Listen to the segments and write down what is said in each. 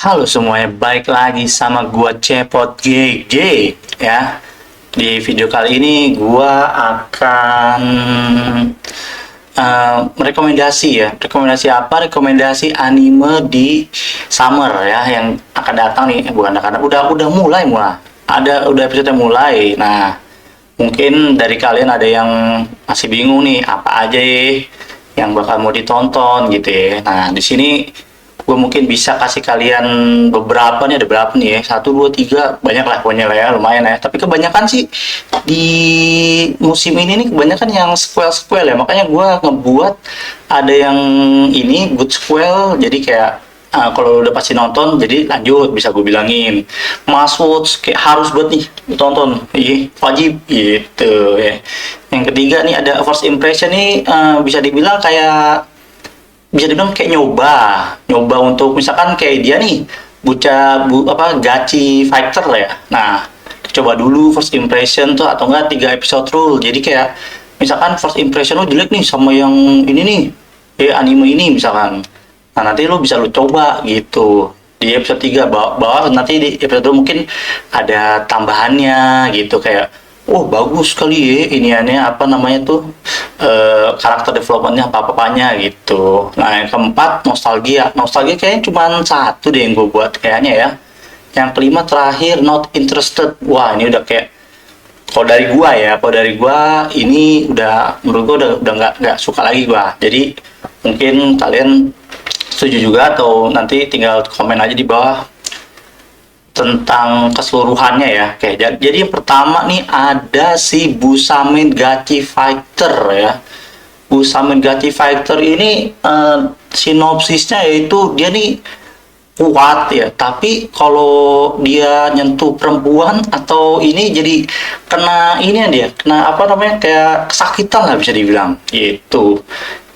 Halo semuanya, balik lagi sama gua Cepot GG ya. Di video kali ini gua akan merekomendasi ya. Rekomendasi apa? Rekomendasi anime di summer ya yang akan datang nih. Bukan akan, udah mulai. Udah episode mulai. Nah, mungkin dari kalian ada yang masih bingung nih apa aja ya yang bakal mau ditonton gitu ya. Nah, di sini gue mungkin bisa kasih kalian beberapa nih, ada berapa nih ya, satu dua tiga, banyak lah pokoknya lah ya, lumayan ya, tapi kebanyakan sih di musim ini nih kebanyakan yang sequel ya, makanya gue ngebuat ada yang ini good sequel, jadi kayak kalau udah pasti nonton jadi lanjut bisa gue bilangin must watch, kayak harus buat nih ditonton, iya wajib gitu ya. Yang ketiga nih ada first impression nih, bisa dibilang kayak nyoba untuk misalkan kayak dia nih gachi fighter lah ya. Nah, coba dulu first impression tuh atau enggak 3 episode rule. Jadi kayak misalkan first impression lo jelek nih sama yang ini nih, anime ini misalkan. Nah, nanti lo bisa coba gitu. Di episode 3 bawah nanti di episode 2 mungkin ada tambahannya gitu, kayak oh bagus sekali ya iniannya, apa namanya tuh, karakter developmentnya apa-apanya gitu. Nah, yang keempat nostalgia kayaknya cuma satu deh yang gue buat kayaknya ya. Yang kelima terakhir not interested. Wah, ini udah kayak, kalau dari gua ini udah, menurut gua udah nggak suka lagi gua. Jadi mungkin kalian setuju juga atau nanti tinggal komen aja di bawah tentang keseluruhannya ya. Oke, jadi yang pertama nih ada si Busamen Gachi Fighter ya. Busamen Gachi Fighter ini sinopsisnya yaitu dia nih kuat ya, tapi kalau dia nyentuh perempuan atau ini jadi kena ini ya, dia kena apa namanya, kayak kesakitan lah bisa dibilang gitu.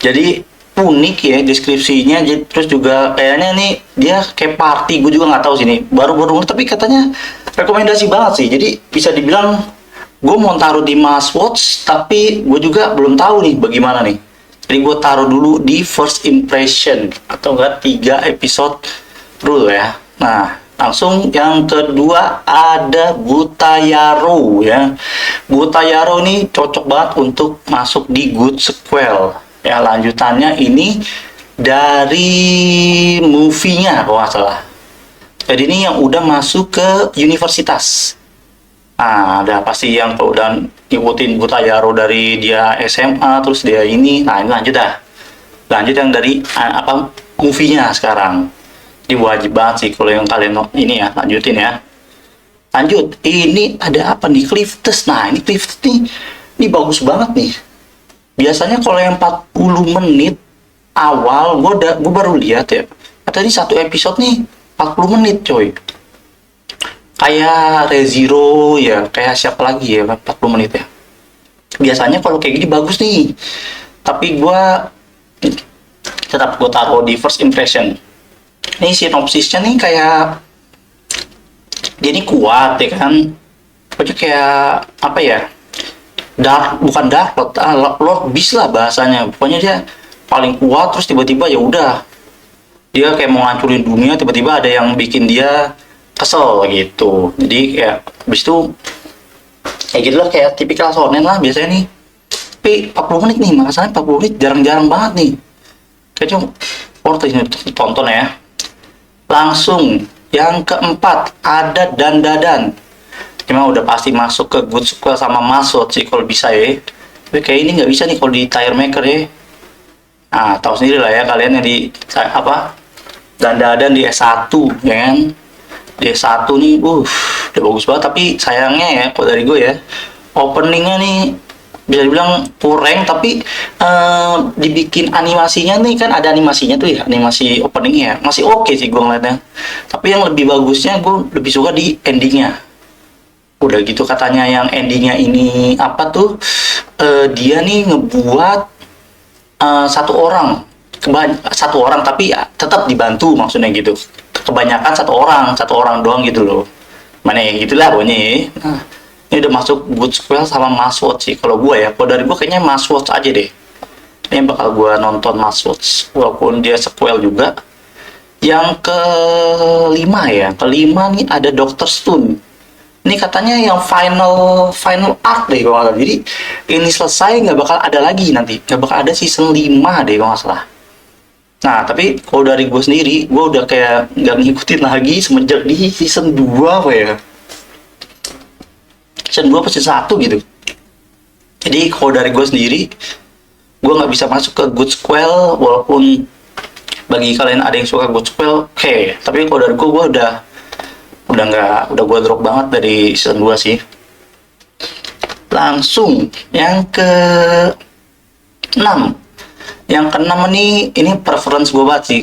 Jadi unik ya deskripsinya, terus juga kayaknya nih dia kayak party, gue juga nggak tahu sih, nih baru-baru tapi katanya rekomendasi banget sih. Jadi bisa dibilang gue mau taruh di must watch, tapi gue juga belum tahu nih bagaimana nih, jadi gue taruh dulu di first impression atau enggak 3 episode rule ya. Nah, langsung yang kedua ada Butayaro ya. Butayaro nih cocok banget untuk masuk di good sequel ya. Lanjutannya ini dari movie-nya kalau nggak salah. Jadi ini yang udah masuk ke universitas. Nah, ada pasti yang kalau udah ngikutin Butayaro dari dia SMA terus dia ini. Nah, ini lanjut dah. Lanjut yang dari movie-nya sekarang. Ini wajib banget sih kalau yang kalian ini ya, lanjutin ya. Lanjut, ini ada apa nih? Cliftus. Nah, ini Cliftus nih, ini bagus banget nih. Biasanya kalau yang 40 menit awal, gue baru lihat ya. Kata ini satu episode nih 40 menit coy. Kayak ReZero ya, kayak siapa lagi ya 40 menit ya. Biasanya kalau kayak gini bagus nih. Tapi gue tetap gue taruh di first impression. Ini sinopsisnya nih kayak dia ini kuat ya kan, pokoknya kayak apa ya, bukan dark lord beast lah bahasanya. Pokoknya dia paling kuat, terus tiba-tiba ya udah dia kayak mau ngancurin dunia, tiba-tiba ada yang bikin dia kesel gitu. Jadi kayak habis itu kayak gitu lah, kayak tipikal shonen lah biasanya nih. Tapi 40 menit nih, makanya 40 menit jarang-jarang banget nih, kayaknya worth it tonton ya. Langsung yang keempat ada Dandadan. Cuma udah pasti masuk ke good sequel sama masuk sih kalau bisa ya. Tapi kayak ini nggak bisa nih kalau di Tire Maker ya. Nah, tahu sendiri lah ya kalian yang di Dandadan di S1 ya kan. Di S1 nih, udah bagus banget, tapi sayangnya ya kalau dari gue ya, openingnya nih bisa dibilang kurang, tapi dibikin animasinya nih, kan ada animasinya tuh ya, animasi openingnya masih oke sih gue ngeliatnya. Tapi yang lebih bagusnya gue lebih suka di endingnya. Udah gitu katanya yang endingnya ini apa tuh, dia nih ngebuat satu orang tapi ya, tetap dibantu maksudnya gitu. Kebanyakan satu orang doang gitu loh. Mana ya gitulah pokoknya ya. Nah, ini udah masuk good sequel sama must watch sih kalau gue ya. Kalau dari gue kayaknya must watch aja deh. Ini bakal gue nonton must watch walaupun dia sequel juga. Yang kelima ya, kelima nih ada Dr. Stone. Ini katanya yang final final arc deh kalau nggak salah. Jadi ini selesai nggak bakal ada lagi nanti, nggak bakal ada season 5 deh kalau nggak salah. Nah tapi kalau dari gue sendiri, gue udah kayak nggak ngikutin lagi semenjak di season 2 apa ya, season 2 apa season 1 gitu. Jadi kalau dari gue sendiri, gue nggak bisa masuk ke Good Squall, walaupun bagi kalian ada yang suka Good Squall, oke. Tapi kalau dari gue udah gue drop banget dari season 2 sih. Langsung yang ke 6. Yang keenam ini preference gue banget sih.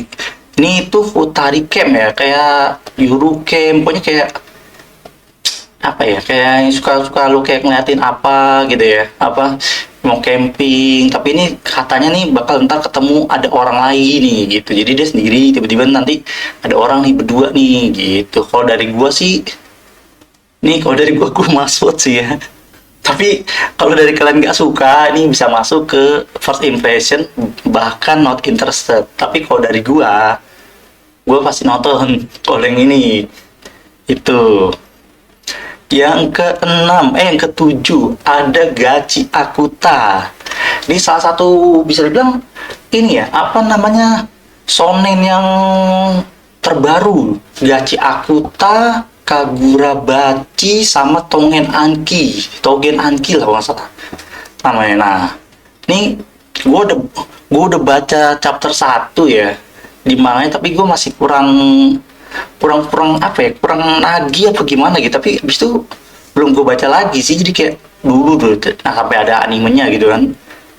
Ini tuh Futari Camp ya, kayak Yuru Camp, pokoknya kayak apa ya, kayak suka lu kayak ngeliatin apa gitu ya, apa mau camping, tapi ini katanya nih bakal ntar ketemu ada orang lain nih gitu, jadi dia sendiri, tiba-tiba nanti ada orang nih berdua nih gitu. Kalau dari gua sih, nih kalau dari gua masuk sih ya. Tapi kalau dari kalian nggak suka, ini bisa masuk ke first impression, bahkan not interested. Tapi kalau dari gua pasti nonton kalau yang ini itu. Yang keenam, yang ketujuh ada Gachi Akuta. Ini salah satu bisa dibilang ini ya, apa namanya, shonen yang terbaru. Gachi Akuta, Kagurabachi, sama Togen Anki lah kalau nggak salah namanya. Nah, ini gue udah baca chapter 1 ya di manganya, tapi gue masih kurang apa ya, kurang nagih apa gimana gitu. Tapi abis itu belum gue baca lagi sih, jadi kayak dulu nah sampai ada animenya gitu kan,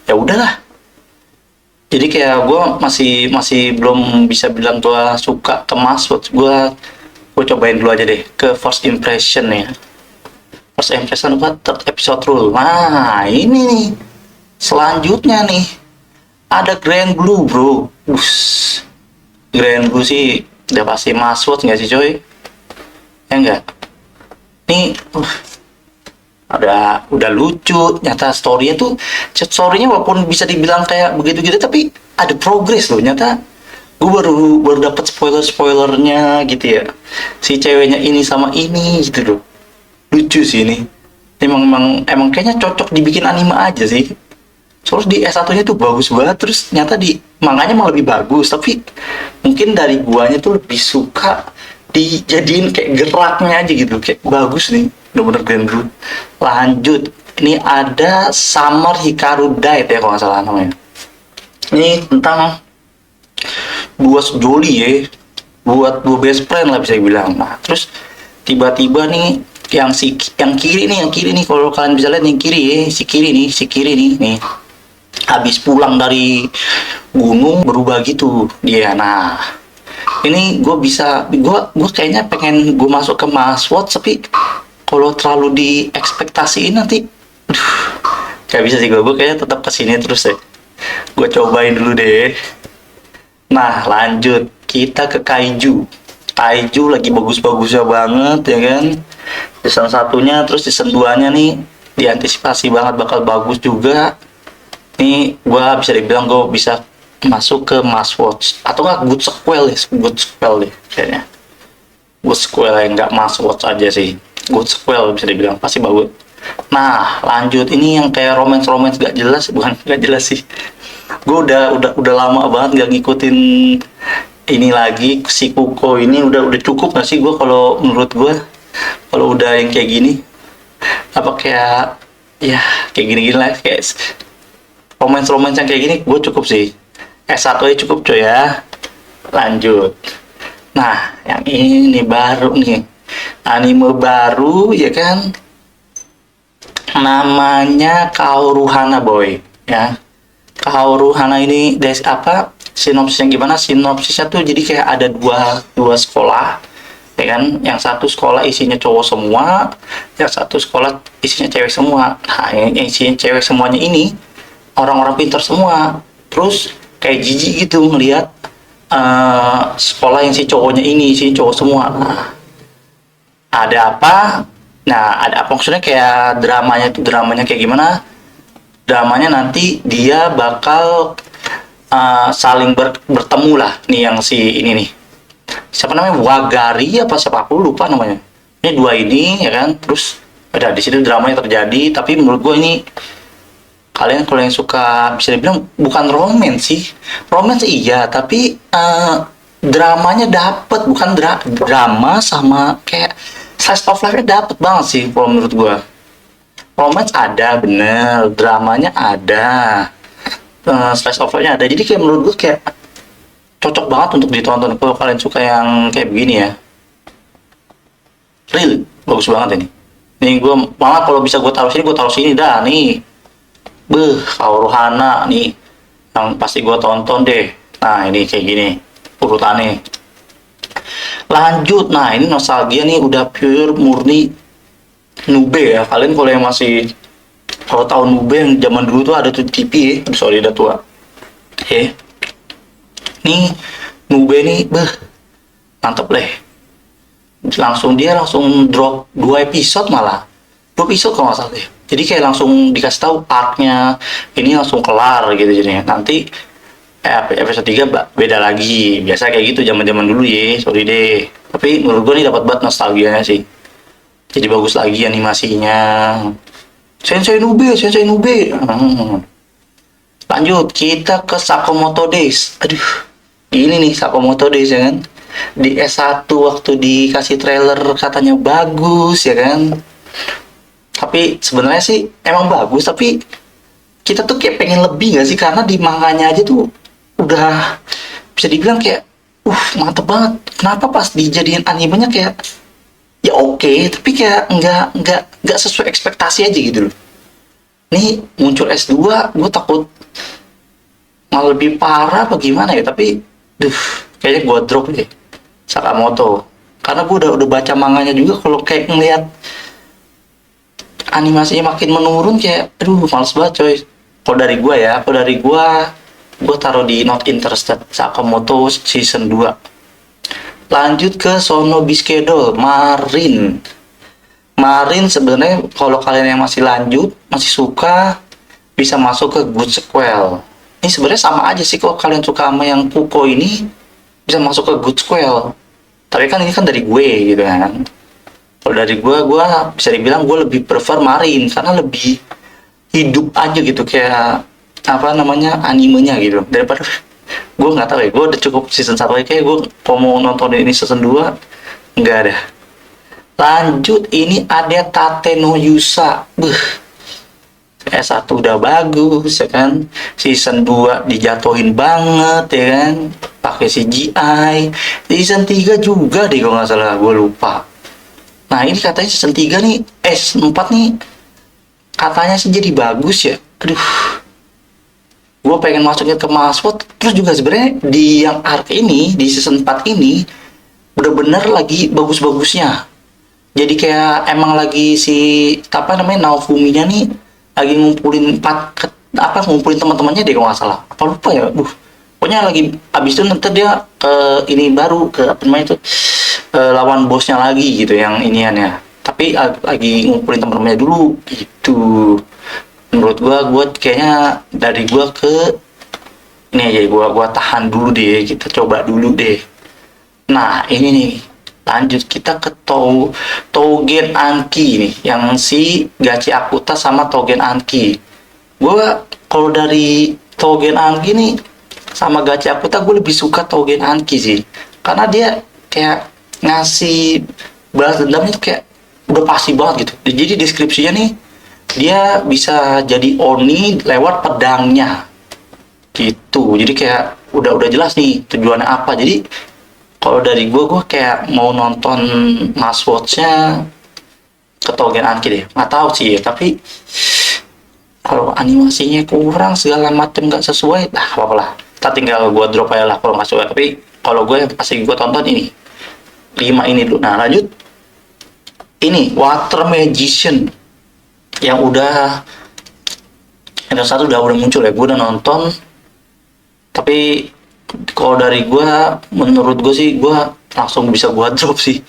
ya udahlah. Jadi kayak gue masih belum bisa bilang gue suka ke Masword. Gue cobain dulu aja deh ke first impression ya. First impression apa, third episode rule. Nah ini nih selanjutnya nih ada Grand Blue bro. Grand Blue sih udah pasti Masword nggak sih coy, ya enggak. Nih udah lucu, nyata storynya walaupun bisa dibilang kayak begitu-gitu, tapi ada progres loh nyata. Gue baru dapet spoilernya gitu ya, si ceweknya ini sama ini gitu loh. Lucu sih ini. Emang kayaknya cocok dibikin anime aja sih. Soalnya di S1 nya tuh bagus banget, terus nyata di manganya malah lebih bagus. Tapi mungkin dari guanya tuh lebih suka dijadiin kayak geraknya aja gitu, kayak bagus nih, bener-bener keren dulu. Lanjut, ini ada Summer Hikaru Diet ya kalau nggak salah namanya. Ini tentang dua sejoli ya, buat dua best friend lah bisa dibilang. Nah terus tiba-tiba nih yang kiri nih kalau kalian bisa lihat yang kiri ya, si kiri nih habis pulang dari gunung berubah gitu dia. Nah ini gue kayaknya pengen gue masuk ke Masword, tapi kalau terlalu diekspektasiin nanti kayak bisa sih. Gue kayaknya tetap kesini terus deh, gue cobain dulu deh. Nah lanjut kita ke Kaiju lagi bagus-bagusnya banget ya kan, season 1-nya, terus season 2-nya nih diantisipasi banget bakal bagus juga. Ini gue bisa dibilang gue bisa masuk ke Masword atau nggak Good Squall deh kayaknya. Good Squall yang nggak Masword aja sih, Good Squall bisa dibilang pasti bagus. Nah lanjut ini yang kayak romance gak jelas, bukan gak jelas sih, gue udah lama banget gak ngikutin ini lagi. Si Kuko ini udah cukup gak sih gue, kalau menurut gue kalau udah yang kayak gini, apa kayak ya kayak gini lah, kayak romance yang kayak gini gue cukup sih. S1 aja cukup coy ya. Lanjut, nah yang ini baru nih, anime baru ya kan, namanya Kaoru Hana boy ya. Kaoru Hana ini sinopsisnya gimana? Sinopsisnya tuh jadi kayak ada dua sekolah ya kan, yang satu sekolah isinya cowok semua, yang satu sekolah isinya cewek semua. Nah yang isinya cewek semuanya ini orang-orang pintar semua, terus kayak jijik gitu ngelihat sekolah yang si cowoknya ini isinya cowok semua. Nah ada apa maksudnya, kayak dramanya kayak gimana? Dramanya nanti dia bakal saling bertemu lah nih, yang si ini nih siapa namanya, Wagari apa siapa, aku lupa namanya. Ini dua ini ya kan, terus ada di situ dramanya terjadi, tapi menurut gue ini, kalian kalau yang suka bisa dibilang bukan romance sih, romance iya tapi dramanya dapet, bukan drama sama kayak slice of life-nya dapet banget sih kalau menurut gua. Romance ada bener, dramanya ada, slice of life-nya ada, jadi kayak menurut gua kayak cocok banget untuk ditonton kalau kalian suka yang kayak begini ya. Real bagus banget ini. Nih gua malah kalau bisa gua taruh sini dah nih. Beh, Kauruhana nih yang pasti gue tonton deh. Nah ini kayak gini urutannya. Lanjut, nah ini nostalgia nih, udah pure murni Nube ya. Kalian kalau yang masih, kalau tahu Nube yang zaman dulu tuh ada tuh TV ya. Sorry udah tua. Nih Nube nih, beh mantep deh. Langsung drop 2 episode malah. 2 episode kalau nggak salah deh. Jadi kayak langsung dikasih tahu arc-nya ini langsung kelar gitu jadinya. Nanti episode 3 beda lagi. Biasa kayak gitu zaman-zaman dulu ya, sorry deh. Tapi menurut gue nih dapat banget nostalgianya sih. Jadi bagus lagi animasinya. Sensei Nube. Lanjut kita ke Sakamoto Days. Aduh, ini nih Sakamoto Days ya kan. Di S1 waktu dikasih trailer katanya bagus ya kan. Tapi sebenarnya sih emang bagus, tapi kita tuh kayak pengen lebih gak sih, karena di manganya aja tuh udah bisa dibilang kayak mantep banget. Kenapa pas dijadiin animenya kayak ya oke, tapi kayak nggak sesuai ekspektasi aja gitu loh. Nih muncul S2, gue takut malah lebih parah apa gimana ya, tapi kayaknya gue drop deh Sakamoto, karena gue udah baca manganya juga. Kalau kayak ngeliat animasinya makin menurun kayak males banget coy. Kalau dari gua ya, gua taruh di not interested Sakamoto season 2. Lanjut ke Sono Bisquedol Marin sebenarnya kalau kalian yang masih lanjut, masih suka, bisa masuk ke Good Sequel. Ini sebenarnya sama aja sih, kalau kalian suka sama yang Kuko ini bisa masuk ke Good Sequel. Tapi kan ini kan dari gue gitu kan. Kalau dari gue bisa dibilang gue lebih prefer Marin karena lebih hidup aja gitu, kayak apa namanya, animenya gitu, daripada gue nggak tahu ya, gue udah cukup season 1 aja, kayak gue kalau mau nonton ini season 2 nggak ada. Lanjut ini ada Tate no Yusa. S1 udah bagus ya kan, season 2 dijatuhin banget ya kan, pakai CGI. Season 3 juga deh kalau nggak salah, gue lupa. Nah ini katanya season 3 nih, S4 nih katanya sih jadi bagus ya. Gue pengen masukin ke Maswot. Terus juga sebenarnya di yang arc ini, di season 4 ini bener-bener lagi bagus-bagusnya. Jadi kayak emang lagi si apa namanya, Naofuminya nih lagi ngumpulin ngumpulin teman-temannya deh kalau nggak salah. Apa lupa ya. Pokoknya lagi abis itu nanti dia ke ini baru, ke apa namanya itu, lawan bosnya lagi gitu yang iniannya, tapi lagi ngumpulin teman-temannya dulu gitu. Menurut gua kayaknya dari gua ke ini aja, gua tahan dulu deh, kita coba dulu deh. Nah ini nih, lanjut kita ke Tougen Anki nih, yang si Gachi Akuta sama Tougen Anki. Gua kalau dari Tougen Anki nih sama Gachi Akuta, gue lebih suka Tougen Anki sih, karena dia kayak ngasih balas dendamnya tuh kayak udah pasti banget gitu. Jadi deskripsinya nih, dia bisa jadi Oni lewat pedangnya gitu. Jadi kayak udah jelas nih tujuannya apa. Jadi kalau dari gue kayak mau nonton Mass Watch-nya ke Tougen Anki deh. Nggak tahu sih ya, tapi kalau animasinya kurang segala macam nggak sesuai, apa-apa lah, kita tinggal gue drop aja lah kalau nggak sesuai. Tapi kalau gue pasti gue tonton ini 5 ini dulu. Nah lanjut ini Water Magician yang udah satu udah muncul ya, gue udah nonton. Tapi kalau dari gue, menurut gue sih, gue langsung bisa gue drop sih.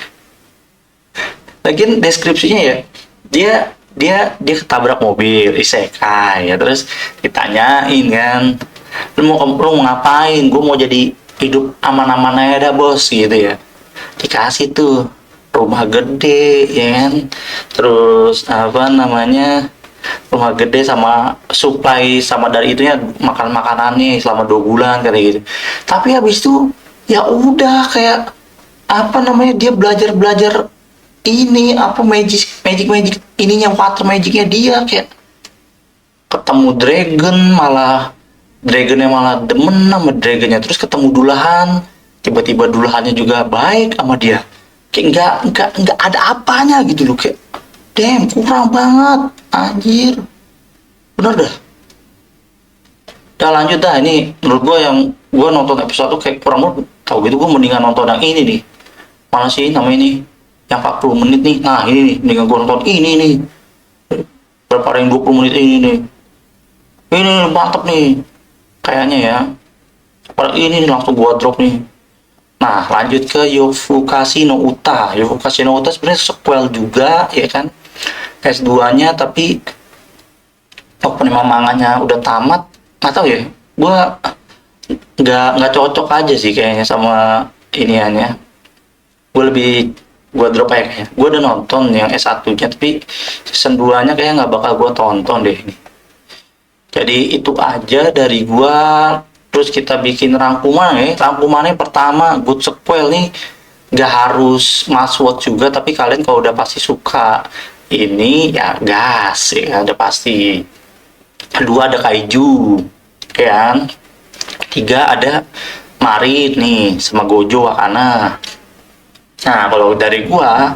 Lagian deskripsinya ya, dia ketabrak mobil isekai ya, terus ditanyain kan, lu mau ngapain? Gue mau jadi hidup aman-aman aja dah bos gitu ya. Dikasih tuh rumah gede ya kan, terus apa namanya, rumah gede sama supply sama dari itunya makan makanannya selama 2 bulan kayak gitu. Tapi habis itu ya udah kayak apa namanya, dia belajar belajar ini apa magic ininya, water magicnya dia, kayak ketemu dragon malah dragonnya malah demen sama dragonnya, terus ketemu dulahan tiba-tiba dulahannya juga baik sama dia, kayak nggak ada apanya gitu loh, kayak damn kurang banget anjir, bener dah. Udah lanjut dah, ini menurut gua yang gua nonton episode tuh kayak kurang banget, tau gitu gua mendingan nonton yang ini nih, mana sih namanya ini yang 40 menit nih, nah ini nih mendingan gua nonton ini nih, berapa yang 20 menit ini nih, ini mantep nih kayaknya ya, padahal ini nih langsung gua drop nih. Nah lanjut ke Yofukashi no Uta. Yofukashi no Uta sebenarnya sequel juga ya kan, S2 nya, tapi penerima manganya udah tamat, nggak tahu ya, gua nggak cocok aja sih kayaknya sama iniannya, gue drop aja kayaknya. Gue udah nonton yang S1 nya, tapi season 2 nya kayaknya nggak bakal gue tonton deh ini. Jadi itu aja dari gue. Terus kita bikin rangkuman ya, rangkumannya pertama good sequel nih, nggak harus must watch juga, tapi kalian kalau udah pasti suka ini ya gas ya, udah pasti. Kedua ada Kaiju ya kan, tiga ada Marin nih sama Gojo Wakana. Nah kalau dari gua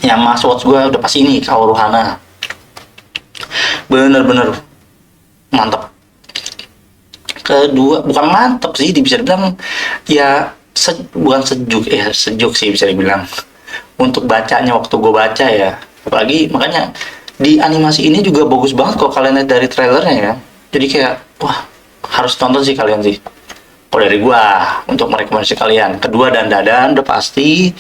yang must watch gua udah pasti ini Kaoru Hana, bener-bener mantap. Kedua bukan mantap sih, bisa dibilang ya bukan sejuk ya, sejuk sih bisa dibilang untuk bacanya waktu gue baca ya, apalagi makanya di animasi ini juga bagus banget kok kalian lihat dari trailernya ya, jadi kayak wah harus tonton sih kalian sih kalau dari gua untuk merekomendasi kalian. Kedua dan Dadan udah pasti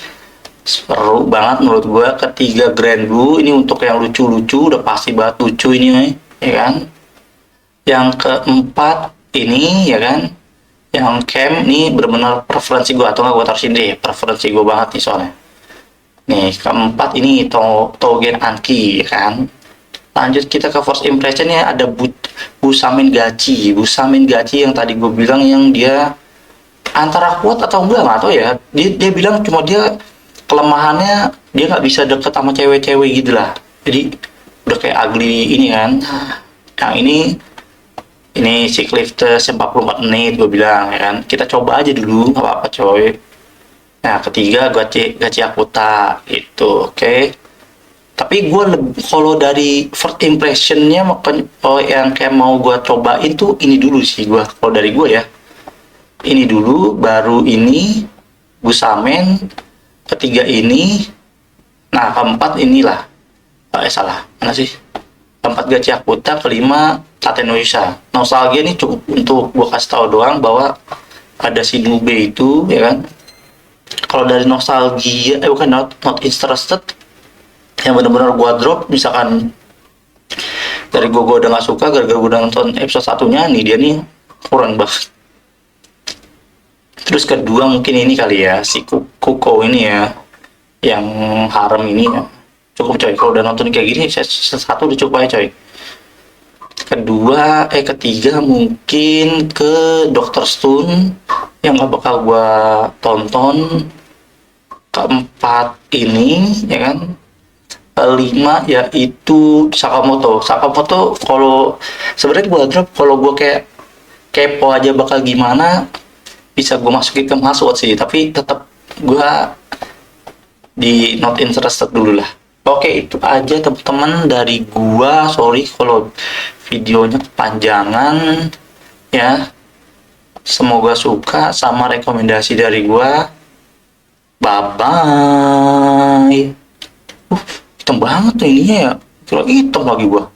seru banget menurut gua. Ketiga Grand Blue ini untuk yang lucu-lucu udah pasti banget lucu ini ya kan. Yang keempat ini ya kan, yang Camp nih bener-bener preferensi gua, atau nggak gua taruh sini deh, preferensi gua banget nih soalnya. Nih keempat ini Tougen Anki ya kan. Lanjut kita ke first impressionnya, ada Busamin Gachi. Busamin Gachi yang tadi gue bilang yang dia antara kuat atau enggak nggak tahu ya. Dia bilang cuma dia kelemahannya dia nggak bisa deket sama cewek-cewek gitu lah. Jadi udah kayak ugly ini kan. Yang ini si Cliftus 44 menit gue bilang ya kan. Kita coba aja dulu nggak apa-apa coy. Nah ketiga Gachi Akuta itu oke. Tapi gue kalau dari first impressionnya yang kayak mau gue coba itu ini dulu sih gue, kalau dari gue ya ini dulu, baru ini Busamen, ketiga ini, nah keempat inilah salah mana sih, keempat Gachi Akuta, kelima Tatenoyusha. Nostalgia ini cukup untuk gue kasih tahu doang bahwa ada si Nube itu ya kan. Kalau dari nostalgia bukan not interested yang benar-benar gua drop, misalkan dari gua udah nggak suka gara-gara gua udah nonton episode satunya nih, dia nih kurang banget. Terus kedua mungkin ini kali ya, si Kuko ini ya, yang harem ini ya, cukup coy. Kalau udah nonton kayak gini satu udah cukup aja coy. Ketiga mungkin ke Dr. Stone yang nggak bakal gua tonton. Keempat ini ya kan, kelima yaitu Sakamoto. Kalau sebenarnya gue drop, kalau gue kayak kepo aja bakal gimana, bisa gue masukin ke must sih, tapi tetap gue di not interested dulu lah. Oke itu aja teman-teman dari gua, sorry kalau videonya kepanjangan ya. Semoga suka sama rekomendasi dari gua. Bye bye. Hitam banget tuh ininya ya, kalau hitam lagi gua.